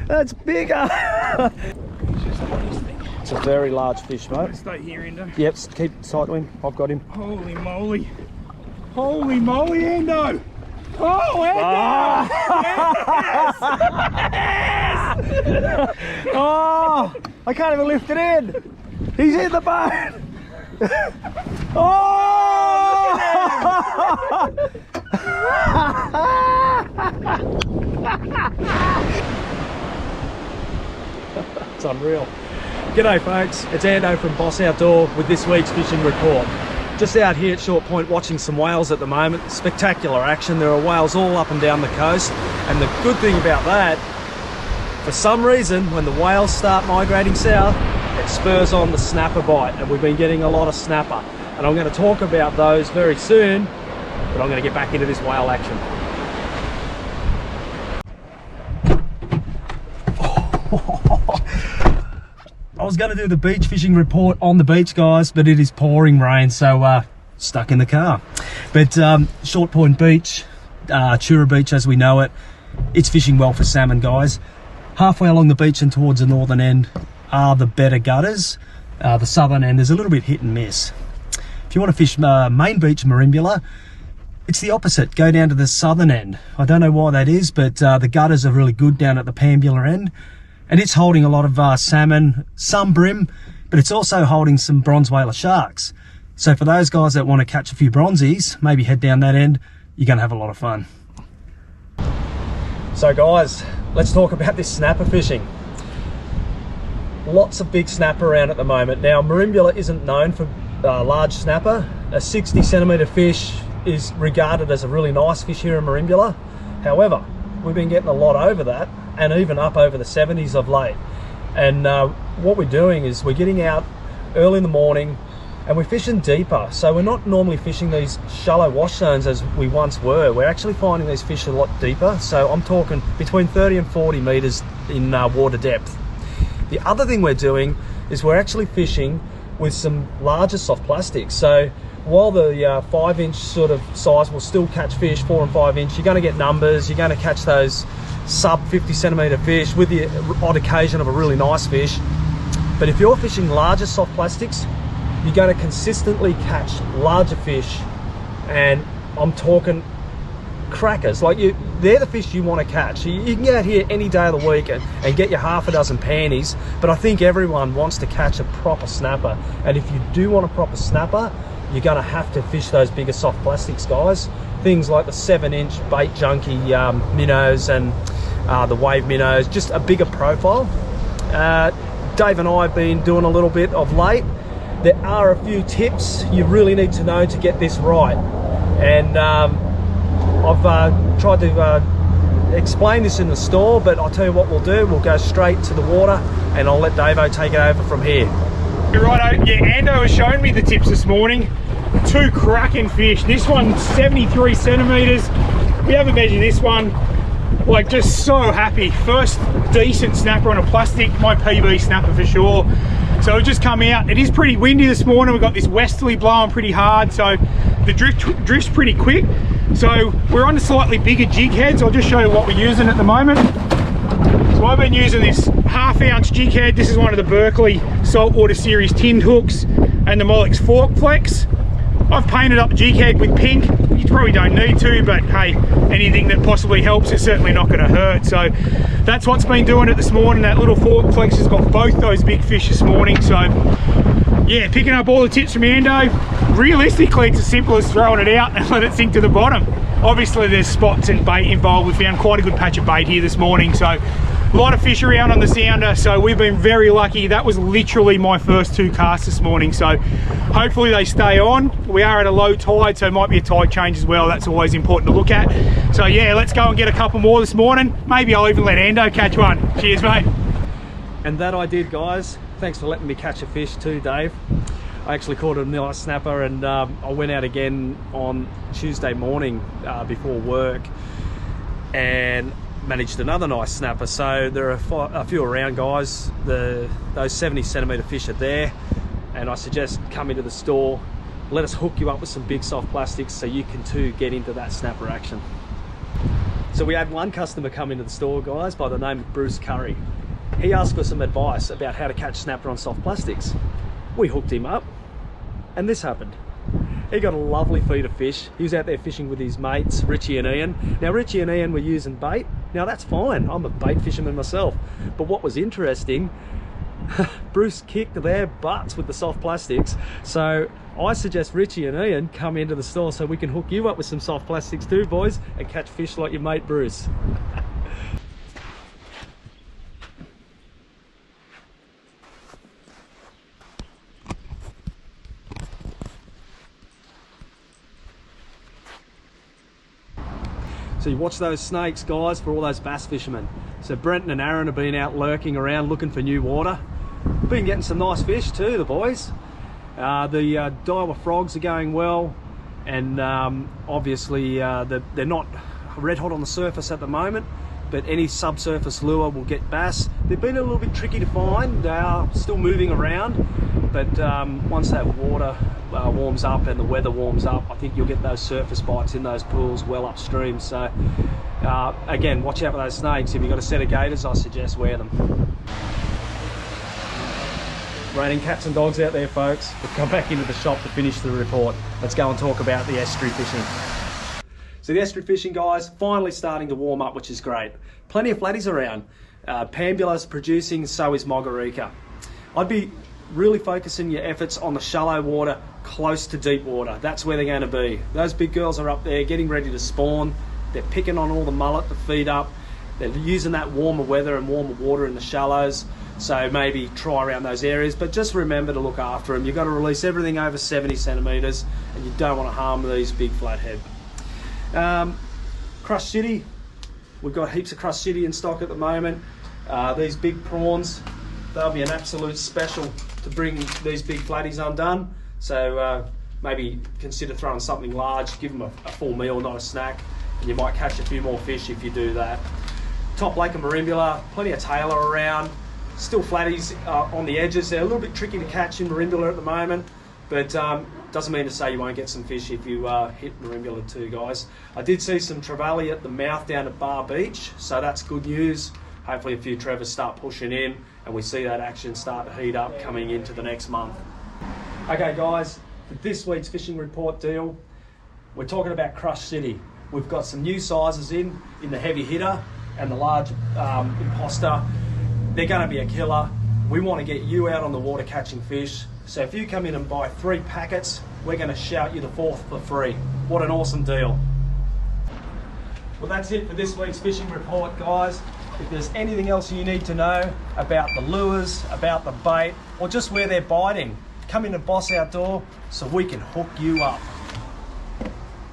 That's bigger. It's a very large fish, mate. Stay here, Ando. Yep, keep tight to him. I've got him. Holy moly. Holy moly, Ando. Oh, Ando! Yes! Oh, I can't even lift it in. He's in the boat. Oh! It's unreal. G'day folks, it's Ando from Boss Outdoor with this week's fishing report. Just out here at Short Point watching some whales at the moment. Spectacular action. There are whales all up and down the coast, and the good thing about that, for some reason when the whales start migrating south, it spurs on the snapper bite, and we've been getting a lot of snapper, and I'm going to talk about those very soon, but I'm going to get back into this whale action. I was going to do the beach fishing report on the beach, guys, but it is pouring rain, so stuck in the car. But Short Point Beach, Chura Beach as we know it, it's fishing well for salmon, guys. Halfway along the beach and towards the northern end are the better gutters. The southern end is a little bit hit and miss. If you want to fish main beach Merimbula, it's the opposite. Go down to the southern end. I don't know why that is, but the gutters are really good down at the Pambula end. And it's holding a lot of salmon, some brim, but it's also holding some bronze whaler sharks. So for those guys that want to catch a few bronzies, maybe head down that end. You're going to have a lot of fun. So guys, let's talk about this snapper fishing. Lots of big snapper around at the moment. Now, Merimbula isn't known for large snapper. A 60 centimetre fish is regarded as a really nice fish here in Merimbula. However, we've been getting a lot over that, and even up over the 70s of late. And what we're doing is we're getting out early in the morning and we're fishing deeper. So we're not normally fishing these shallow wash zones as we once were. We're actually finding these fish a lot deeper. So I'm talking between 30 and 40 meters in water depth. The other thing we're doing is we're actually fishing with some larger soft plastics. So while the 5-inch sort of size will still catch fish, 4 and 5 inch, you're going to get numbers, you're going to catch those sub 50 centimetre fish with the odd occasion of a really nice fish. But if you're fishing larger soft plastics, you're going to consistently catch larger fish, and I'm talking crackers. Like, they're the fish you want to catch. You can get out here any day of the week and get your half a dozen panties, but I think everyone wants to catch a proper snapper. And if you do want a proper snapper, you're going to have to fish those bigger soft plastics, guys. Things like the 7-inch bait junkie minnows and the wave minnows, just a bigger profile. Dave and I have been doing a little bit of late. There are a few tips you really need to know to get this right. And I've tried to explain this in the store, but I'll tell you what we'll do. We'll go straight to the water and I'll let Davo take it over from here. Righto, yeah, Ando has shown me the tips this morning. 2 cracking fish. This one's 73 centimeters. We haven't measured this one. Like, just so happy. First decent snapper on a plastic, my PB snapper for sure. So we've just come out. It is pretty windy this morning. We've got this westerly blowing pretty hard, so the drift's pretty quick. So we're on the slightly bigger jig heads. I'll just show you what we're using at the moment. So I've been using this 1/2 ounce jig head. This is one of the Berkeley Saltwater Series tinned hooks and the Molex Fork Flex. I've painted up the jig head with pink. You probably don't need to, but hey, anything that possibly helps is certainly not going to hurt. So that's what's been doing it this morning. That little Fork Flex has got both those big fish this morning. So yeah, picking up all the tips from Ando. Realistically, it's as simple as throwing it out and let it sink to the bottom. Obviously there's spots and bait involved. We found quite a good patch of bait here this morning, so a lot of fish around on the sounder, so we've been very lucky. That was literally my first 2 casts this morning, so hopefully they stay on. We are at a low tide, so it might be a tide change as well. That's always important to look at. So yeah, let's go and get a couple more this morning. Maybe I'll even let Ando catch one. Cheers, mate. And that I did, guys. Thanks for letting me catch a fish too, Dave. I actually caught a nice snapper, and I went out again on Tuesday morning before work and managed another nice snapper. So there are a few around, guys. Those 70 centimetre fish are there, and I suggest come into the store, let us hook you up with some big soft plastics so you can too get into that snapper action. So we had one customer come into the store, guys, by the name of Bruce Curry. He asked for some advice about how to catch snapper on soft plastics. We hooked him up, and this happened. He got a lovely feed of fish. He was out there fishing with his mates, Richie and Ian. Now, Richie and Ian were using bait. Now, that's fine. I'm a bait fisherman myself. But what was interesting, Bruce kicked their butts with the soft plastics. So I suggest Richie and Ian come into the store so we can hook you up with some soft plastics too, boys, and catch fish like your mate Bruce. So you watch those snakes, guys, for all those bass fishermen. So Brenton and Aaron have been out lurking around looking for new water. Been getting some nice fish too, the boys. The Daiwa frogs are going well, and obviously they're not red hot on the surface at the moment, but any subsurface lure will get bass. They've been a little bit tricky to find. They are still moving around, but once that water warms up and the weather warms up, I think you'll get those surface bites in those pools well upstream. So again, watch out for those snakes. If you've got a set of gaiters, I suggest wear them. Raining cats and dogs out there, folks. We've come back into the shop to finish the report. Let's go and talk about the estuary fishing. So the estuary fishing, guys, finally starting to warm up, which is great. Plenty of flatties around. Merimbula's producing, so is Margarita. I'd be really focusing your efforts on the shallow water close to deep water. That's where they're going to be. Those big girls are up there getting ready to spawn. They're picking on all the mullet to feed up. They're using that warmer weather and warmer water in the shallows. So maybe try around those areas, but just remember to look after them. You've got to release everything over 70 centimetres, and you don't want to harm these big flathead. Crush City, we've got heaps of Crush City in stock at the moment. These big prawns, they'll be an absolute special to bring these big flatties undone. So maybe consider throwing something large, give them a full meal, not a snack, and you might catch a few more fish if you do that. Top Lake and Merimbula, plenty of tailor around. Still flatties on the edges. They're a little bit tricky to catch in Merimbula at the moment, but doesn't mean to say you won't get some fish if you hit Merimbula too, guys. I did see some trevally at the mouth down at Bar Beach, so that's good news. Hopefully a few trevors start pushing in and we see that action start to heat up coming into the next month. Okay, guys, for this week's fishing report deal, we're talking about Crush City. We've got some new sizes in the heavy hitter and the large imposter. They're going to be a killer. We want to get you out on the water catching fish. So if you come in and buy 3 packets, we're going to shout you the 4th for free. What an awesome deal. Well, that's it for this week's fishing report, guys. If there's anything else you need to know about the lures, about the bait, or just where they're biting, come in to Boss Outdoor so we can hook you up.